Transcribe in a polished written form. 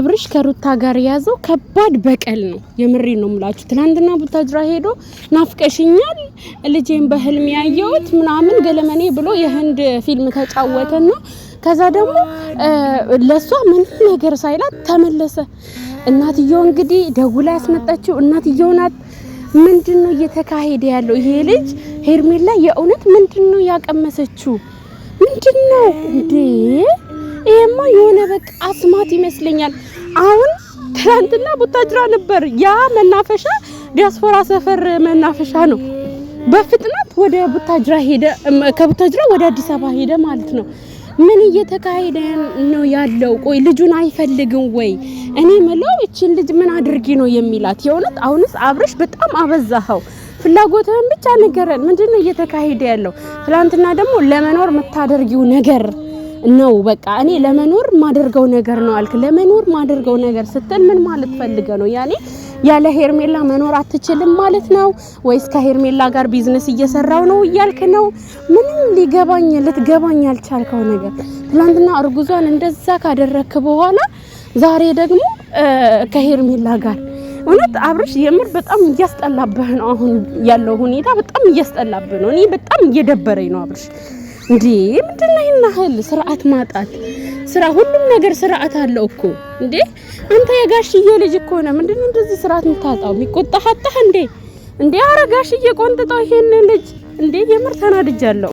አብርሽ ከሩታ ጋር ያዘው ከባድ በቀል ነው። የምሬ ነው የምላችሁ። ትናንትና ቡታጅራ ሄዶ ናፍቀሽኛል ልጄን በህልም ያየሁት ምናምን ገለመኔ ብሎ የህንድ ፊልም ተጫወተና ከዛ ደግሞ ለሷ ምንም ነገር ሳይላት ተመለሰ። እናትየው እንግዲህ ደውላ ያስመጣችው እናትየው ናት። ምንድነው እየተካሄደ ያለው? ይሄ ልጅ ሄርሜላ የእውነት ምንድነው ያቀመሰችው? ምንድነው እንዴ? ይሄማ የሆነ በቃ አስማት ይመስለኛል። አሁን ትናንትና ቡታጅራ ነበር። ያ መናፈሻ ዲያስፖራ ሰፈር መናፈሻ ነው። በፍጥነት ወደ ቡታጅራ ሄደ። ከቡታጅራ ወደ አዲስ አበባ ሄደ ማለት ነው። ምን እየተካሄደ ነው ያለው? ቆይ ልጁን አይፈልግም ወይ? እኔ መለው እቺን ልጅ ምን አድርጊ ነው የሚላት? የእውነት አሁንስ አብርሽ በጣም አበዛኸው። ፍላጎትህን ብቻ ንገረን። ምንድነው እየተካሄደ ያለው? ትናንትና ደግሞ ለመኖር የምታደርጊው ነገር ነው። በቃ እኔ ለመኖር ማደርገው ነገር ነው አልክ። ለመኖር ማደርገው ነገር ስትል ምን ማለት ፈልገ ነው? ያኔ ያለ ሄርሜላ መኖር አትችልም ማለት ነው ወይስ ከሄርሜላ ጋር ቢዝነስ እየሰራው ነው እያልክ ነው? ምንም ልትገባኝ ያልቻልከው ነገር ትናንትና እርጉዟን እንደዛ ካደረክ በኋላ ዛሬ ደግሞ ከሄርሜላ ጋር እውነት አብርሽ የምር በጣም እያስጠላብህ ነው። አሁን ያለው ሁኔታ በጣም እያስጠላብህ ነው። እኔ በጣም እየደበረኝ ነው አብርሽ። እንዴ ምንድነው ይናህል ስርዓት ማጣት? ስራ ሁሉም ነገር ስርዓት አለው እኮ እንዴ። አንተ የጋሽዬ ልጅ እኮ ነው። ምንድነው እንደዚህ ስርዓት የምታጣው? የሚቆጣህ እንዴ? አረ ጋሽዬ ቆንጥጣው ይሄን ልጅ እንዴ። የምር ተናድጃለሁ።